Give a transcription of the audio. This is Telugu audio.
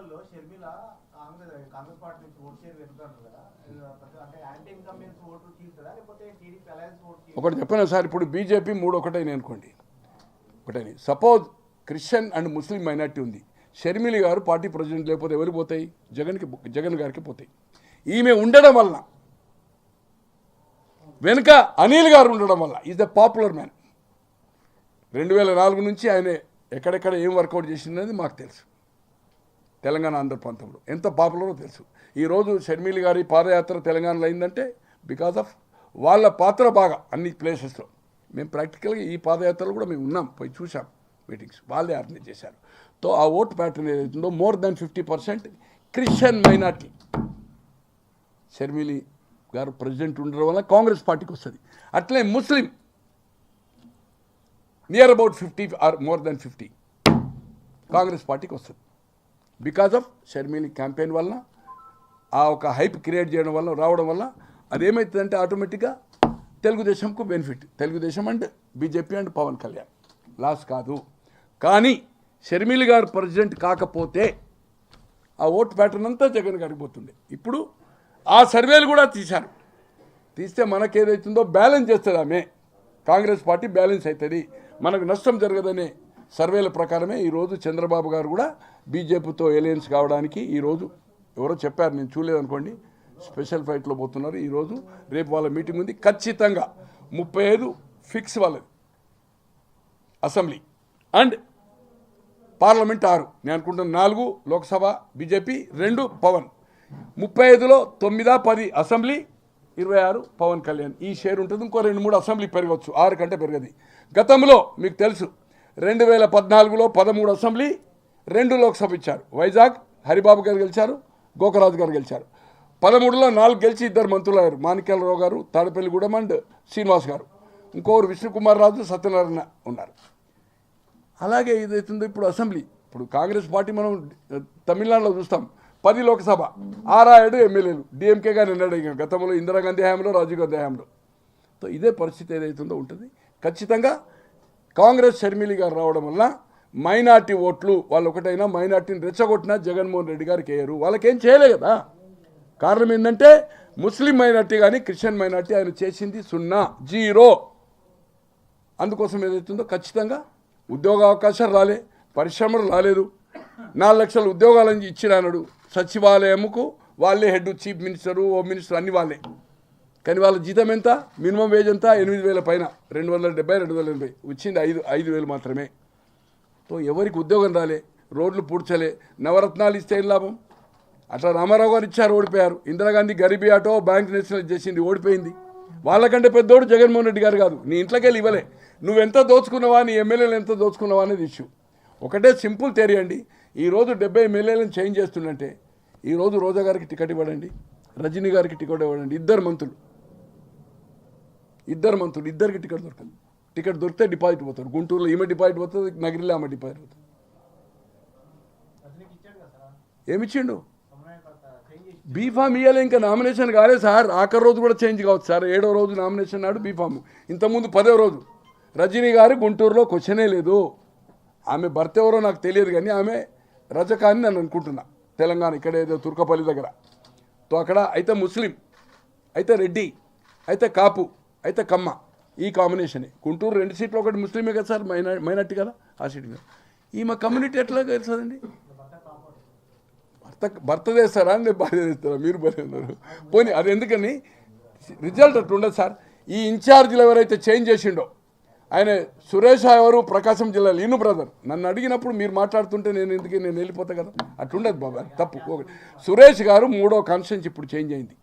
ఎన్నికల్లో షర్మిల కాంగ్రెస్ పార్టీ నుంచి ఓటు షేర్ పెరుగుతారు కదా, అంటే యాంటీ ఇన్కంబెన్స్ ఓటు తీరుతుందా లేకపోతే టీడీపీ అలయన్స్ ఓటు? ఒకటి చెప్పిన సార్, ఇప్పుడు బీజేపీ 3 ఒకటైనా అనుకోండి, ఒకటైనా suppose Christian and Muslim minority ఉంది, షర్మిలి గారు పార్టీ ప్రెసిడెంట్ లేకపోతే ఎవరికి పోతాయి? జగన్ గారికి పోతాయి. ఈమె ఉండడం వలన, వెనుక అనిల్ గారు ఉండడం వల్ల ఈజ్ ద పాపులర్ మ్యాన్. 2004 నుంచి ఆయన ఎక్కడెక్కడ ఏం వర్కౌట్ చేసిందనేది మాకు తెలుసు. తెలంగాణ ఆంధ్ర ప్రాంతంలో ఎంత పాపులరో తెలుసు. ఈరోజు షర్మిలి గారి పాదయాత్ర తెలంగాణలో అయిందంటే బికాజ్ ఆఫ్ వాళ్ళ పాత్ర బాగా అన్ని ప్లేసెస్లో. మేము ప్రాక్టికల్గా ఈ పాదయాత్రలో కూడా మేము ఉన్నాం, పోయి చూసాం మీటింగ్స్, వాళ్ళే ఆర్గనైజ్ చేశారు. తో ఆ ఓటు ప్యాటర్న్ ఏదైతుందో more than 50% Christian minority. Sharmila గారు ప్రెసిడెంట్ ఉండడం వల్ల కాంగ్రెస్ పార్టీకి వస్తుంది. అట్లే Muslim near about 50 or more than 50 Congress పార్టీకి వస్తుంది. బికాజ్ ఆఫ్ షర్మిలి క్యాంపెయిన్ వల్ల, ఆ ఒక హైప్ క్రియేట్ చేయడం వల్ల, రావడం వల్ల అదేమవుతుందంటే ఆటోమేటిక్గా తెలుగుదేశంకు benefit. Telugu Desam and BJP and Pawan Kalyan loss కాదు. కానీ షర్మిలి గారు ప్రెసిడెంట్ కాకపోతే ఆ ఓటు ప్యాటర్న్ అంతా జగన్ గారికి పోతుండే. ఇప్పుడు ఆ సర్వేలు కూడా తీశారు. తీస్తే మనకేదైతుందో బ్యాలెన్స్ చేస్తుంది ఆమె. కాంగ్రెస్ పార్టీ బ్యాలెన్స్ అవుతుంది, మనకు నష్టం జరగదనే సర్వేల ప్రకారమే ఈరోజు చంద్రబాబు గారు కూడా బీజేపీతో ఎలయన్స్ కావడానికి ఈరోజు ఎవరో చెప్పారు, నేను చూడలేదనుకోండి, స్పెషల్ ఫ్లైట్లో పోతున్నారు. ఈరోజు రేపు వాళ్ళ మీటింగ్ ఉంది. ఖచ్చితంగా 35 ఫిక్స్ వాళ్ళది అసెంబ్లీ అండ్ పార్లమెంట్ 6. నేను అనుకుంటున్న 4 లోక్సభ బీజేపీ, 2 పవన్. 35లో 9, 10 అసెంబ్లీ, 26 పవన్ కళ్యాణ్. ఈ షేర్ ఉంటుంది. ఇంకో 2-3 అసెంబ్లీ పెరగవచ్చు, 6 కంటే పెరగది. గతంలో మీకు తెలుసు 2014లో 13 అసెంబ్లీ, 2 లోక్సభ ఇచ్చారు. వైజాగ్ హరిబాబు గారు గెలిచారు, గోకరాజు గారు గెలిచారు. 13లో 4 గెలిచి 2 మంత్రులు అయ్యారు, మాణిక్యాలరావు గారు, తాడపల్లిగూడెం అండ్ శ్రీనివాస్ గారు. ఇంకొకరు విష్ణుకుమార్ రాజు, సత్యనారాయణ ఉన్నారు. అలాగే ఇదైతుంది ఇప్పుడు అసెంబ్లీ. ఇప్పుడు కాంగ్రెస్ పార్టీ మనం తమిళనాడులో చూస్తాం, 10 లోక్సభ, 6 ఎమ్మెల్యేలు. డిఎంకే గారు నిన్నడు గతంలో ఇందిరాగాంధీ హయాంలో, రాజీవ్ గాంధీ హయాంలో. సో ఇదే పరిస్థితి ఏదైతుందో ఉంటుంది. ఖచ్చితంగా కాంగ్రెస్ షర్మిలి గారు రావడం వల్ల మైనార్టీ ఓట్లు వాళ్ళు ఒకటైనా మైనార్టీని రెచ్చగొట్టినా జగన్మోహన్ రెడ్డి గారికి వేయరు. వాళ్ళకేం చేయలే కదా. కారణం ఏంటంటే ముస్లిం మైనార్టీ కానీ క్రిస్టియన్ మైనార్టీ ఆయన చేసింది 0. అందుకోసం ఏదైతుందో ఖచ్చితంగా ఉద్యోగ అవకాశాలు రాలే, పరిశ్రమలు రాలేదు. 4 లక్షల ఉద్యోగాలని ఇచ్చినాడు. సచివాలయంకు వాళ్ళే head, chief minister, home minister అన్ని వాళ్ళే. కానీ వాళ్ళ జీతం ఎంత? మినిమం వేజ్ ఎంత? 8,000 పైన, 270, 280 వచ్చింది 5,000 మాత్రమే. తో ఎవరికి ఉద్యోగం రాలే, రోడ్లు పూడ్చలే, నవరత్నాలు ఇస్తే ఏం లాభం? అట్లా రామారావు గారు ఇచ్చారు, ఓడిపోయారు. Indira Gandhi garibi auto bank nationalise చేసింది, ఓడిపోయింది. వాళ్ళకంటే పెద్దోడు జగన్మోహన్ రెడ్డి గారు కాదు. నీ ఇంట్లోకి వెళ్ళి ఇవ్వలే. నువ్వెంత దోచుకున్నావా, నీ ఎమ్మెల్యేలు ఎంత దోచుకున్నావా అనేది ఇష్యూ. ఒకటే సింపుల్ థియరీ అండి. ఈరోజు 70 ఎమ్మెల్యేలను చేంజ్ చేస్తుందంటే ఈరోజు రోజా గారికి టికెట్ ఇవ్వడండి, రజనీ గారికి టికెట్ ఇవ్వడండి. ఇద్దరు మంత్రులు, ఇద్దరికి టికెట్ దొరకదు. టికెట్ దొరికితే డిపాజిట్ పోతారు. గుంటూరులో ఈమె డిపాజిట్ పోతుంది, నగిరిలో ఆమె డిపాజిట్ పోతుంది. ఏమిచ్చిండు? బీఫామ్ ఇవ్వాలి. ఇంకా నామినేషన్ కాలేదు సార్. ఆఖరి రోజు కూడా చేంజ్ కావచ్చు సార్. 7వ రోజు నామినేషన్ నాడు బీఫామ్. ఇంతకుముందు 10వ రోజు రజనీ గారు గుంటూరులో క్వశ్చనే లేదు. ఆమె భర్త ఎవరో నాకు తెలియదు, కానీ ఆమె రజకాని నన్ను అనుకుంటున్నా. తెలంగాణ ఇక్కడ ఏదో తుర్కపల్లి దగ్గర. తో అక్కడ అయితే ముస్లిం, అయితే రెడ్డి, అయితే కాపు, అయితే కమ్మ, ఈ కాంబినేషనే. గుంటూరు 2 సీట్లు, ఒకటి ముస్లిమే కదా సార్, మైనార్టీ కదా ఆ సీట్ మీద. ఈమె కమ్యూనిటీ ఎట్లా తెలుస్తుందండి? భర్త చేస్తారా అని భార్య చేస్తారా? మీరు భార్య ఉన్నారు పోనీ. అది ఎందుకని రిజల్ట్ అట్లా ఉండదు సార్. ఈ ఇన్ఛార్జీలు ఎవరైతే చేంజ్ చేసిండో ఆయన సురేష్ ఎవరు, ప్రకాశం జిల్లాలో ఈను బ్రదర్. నన్ను అడిగినప్పుడు మీరు మాట్లాడుతుంటే నేను వెళ్ళిపోతా కదా. అట్లుండదు బాబా, తప్పు. సురేష్ గారు 3వ కాన్స్టిట్యూన్సీ ఇప్పుడు చేంజ్ అయింది.